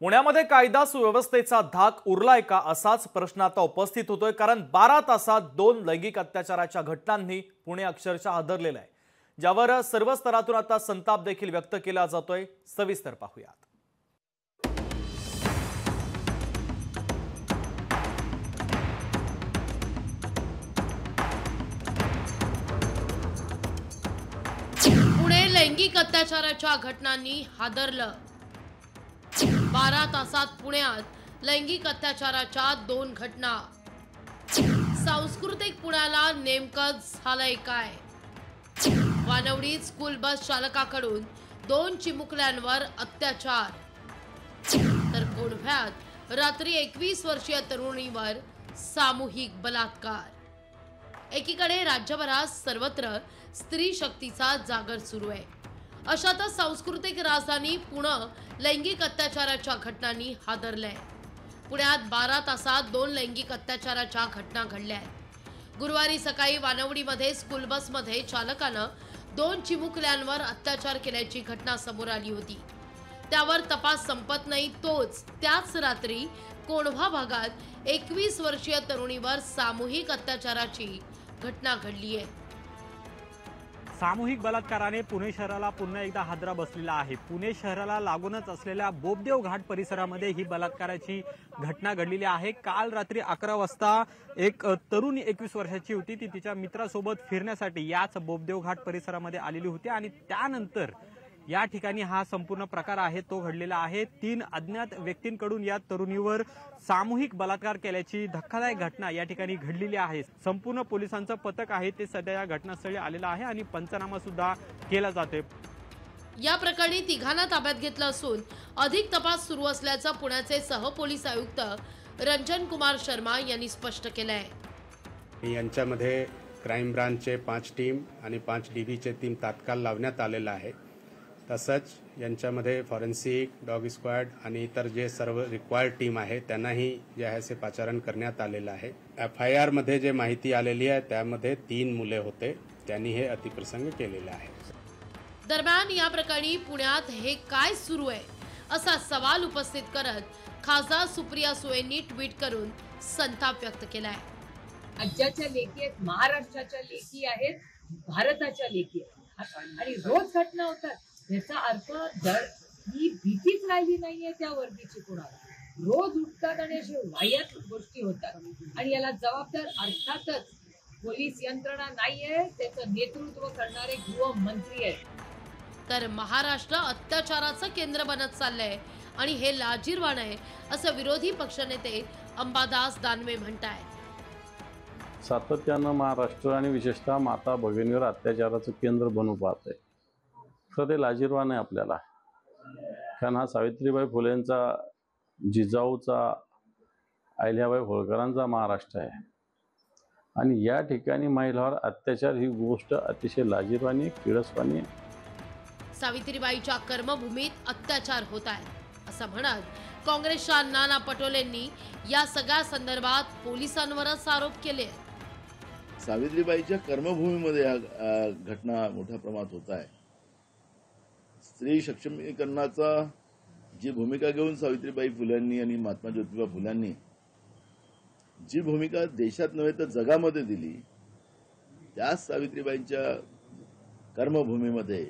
पुण्यामध्ये कायदा सुव्यवस्थेचा धाक उरलाय का असाच प्रश्न आता उपस्थित होतोय। कारण 12 तासात 2 लैंगिक अत्याचाराच्या घटनांनी पुणे अक्षरशः हादरलेलं आहे, ज्यावर सर्व स्तरातून आता संताप देखील व्यक्त केला जातोय। सविस्तर पाहूयात। पुणे लैंगिक अत्याचाराच्या घटनांनी हादरलं। 12 तासात पुण्यात लैंगिक अत्याचाराच्या 2 घटना। सांस्कृतिक पुण्याला नेमकं झालंय काय? वानवडीत स्कूल बस चालकाकडून 2 चिमुकल्यांवर अत्याचार, तर कोंढव्यात रात्री 21 वर्षीय तरुणीवर सामूहिक बलात्कार। एकीकडे राज्यभरात सर्वत्र स्त्री शक्तीचा जागर सुरू आहे, अशातच सांस्कृतिक राजधानी पुणे लैंगिक अत्याचाराच्या घटनांनी हादरलंय। पुण्यात 12 तासात 2 लैंगिक अत्याचाराच्या घटना घडल्या आहेत। गुरुवारी सकाळी वानवडीमध्ये स्कूल बसमध्ये चालकानं 2 चिमुकल्यांवर अत्याचार केल्याची घटना समोर आली होती। त्यावर तपास संपत नाही त्याच रात्री कोंढवा भागात 21 वर्षीय तरुणीवर सामूहिक अत्याचाराची घटना घडली आहे। सामूहिक बलात्काराने पुणे शहराला पुन्हा एकदा हादरा बसलेला आहे। पुणे शहराला लागूनच असलेल्या बोबदेव घाट परिसरामध्ये ही बलात्काराची घटना घडलेली आहे। काल रात्री 11 वाजता एक तरुणी 21 वर्षाची होती, ती तिच्या मित्रासोबत फिरण्यासाठी याच बोबदेव घाट परिसरामध्ये आलेली होती आणि त्यानंतर या ठिकाणी हा संपूर्ण प्रकार आहे तो घडलेला आहे। 3 अज्ञात व्यक्तींकडून या तरुणीवर सामूहिक बलात्कार केल्याची धक्कादायक घटना या ठिकाणी घडलेली आहे। संपूर्ण पोलिसांचं पथक आहे ते सध्या या घटनास्थळी आलेलं आहे आणि पंचनामा सुद्धा केला जातोय। या प्रकरणी तिघांना ताब्यात घेतलं असून अधिक तपास सुरू असल्याचं पुण्याचे सहपोलीस आयुक्त रंजन कुमार शर्मा यांनी स्पष्ट केलंय। यांच्यामध्ये क्राईम ब्रांचचे 5 टीम आणि 5 डीबीचे टीम तात्काळ लावण्यात आलेला आहे। तसंच यांच्यामध्ये फॉरेन्सिक, डॉग स्क्वॉड आणि इतर जे सर्व रिक्वायर्ड टीम आहे त्यांनाही जे आहे ते पाचारण करण्यात आलेलं आहे। FIR मध्ये जे माहिती आलेली आहे त्यामध्ये 3 मुले होते, त्यांनी हे अतिप्रसंग केलेले आहे। दरम्यान या प्रकरणी पुण्यात हे काय सुरू आहे असा सवाल उपस्थित करत खासदार सुप्रिया सुळेंनी ट्विट करून संताप व्यक्त केलाय। राज्याच्या लेखी आहेत, महाराष्ट्राच्या लेखी आहेत, भारताच्या लेखी आहेत आणि रोज घटना होतात। याचा अर्थ ही भीतीच राहिली नाहीये त्या वर्गीची कोणाला। रोज उठतात आणि अशा वाह्यात गोष्टी होतात आणि याला जबाबदार अर्थातच पोलीस यंत्रणा नाहीये, त्याचं नेतृत्व करणारे गृहमंत्री आहेत। तर महाराष्ट्र अत्याचाराचं केंद्र बनत चाललंय आणि हे लाजिरवाणं आहे असं विरोधी पक्षनेते अंबादास दानवे म्हणतायत। सातत्यानं महाराष्ट्र आणि विशेषतः माता भगिनीवर अत्याचाराचं केंद्र बनू पाहतंय, तर ते लाजिरवाणं आहे आपल्याला। कारण हा सावित्रीबाई फुलेंचा, जिजाऊचा, अहिल्याबाई होळकरांचा महाराष्ट्र आहे आणि या ठिकाणी महिलांवर अत्याचार ही गोष्ट अतिशय लाजिरवाणी, किळसवाणी आहे। सावित्रीबाईच्या कर्मभूमीत अत्याचार होत आहे असं म्हणत काँग्रेसच्या नाना पटोलेंनी या सगळ्या संदर्भात पोलिसांवरच आरोप केले। सावित्रीबाईच्या कर्मभूमीमध्ये या घटना मोठ्या प्रमाणात होत आहे। स्त्री सक्षमीकरणाचा जी भूमिका घेऊन सावित्रीबाई फुल्यांनी आणि महात्मा ज्योतिबा फुल्यांनी जी भूमिका देशात नव्हे तर जगामध्ये दिली, त्याच सावित्रीबाईंच्या कर्मभूमीमध्ये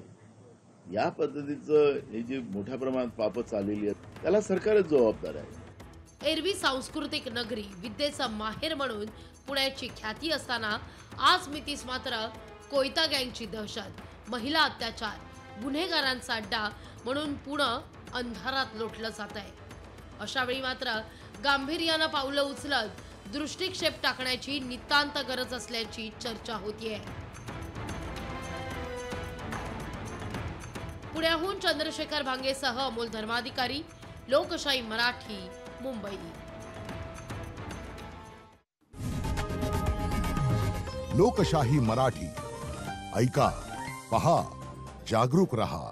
या पद्धतीचं हे जी मोठ्या प्रमाणात पापं चाललेली आहेत त्याला सरकारच जबाबदार आहे। एरवी सांस्कृतिक नगरी, विद्येचं माहेर म्हणून पुण्याची ख्याती असताना आज मितीस मात्र कोयता गँगची दहशत, महिला अत्याचार, गुन्हेगारांचा अड्डा म्हणून पुणे अंधारात लोटलं जात आहे। अशा वेळी मात्र गांभीर्यानं पावलं उचलत दृष्टिक्षेप टाकण्याची नितांत गरज असल्याची चर्चा होतीये। पुण्याहून चंद्रशेखर भांगेसह अमोल धर्माधिकारी, लोकशाही मराठी, मुंबई। लोकशाही मराठी, ऐका, पहा, जागरूक रहा।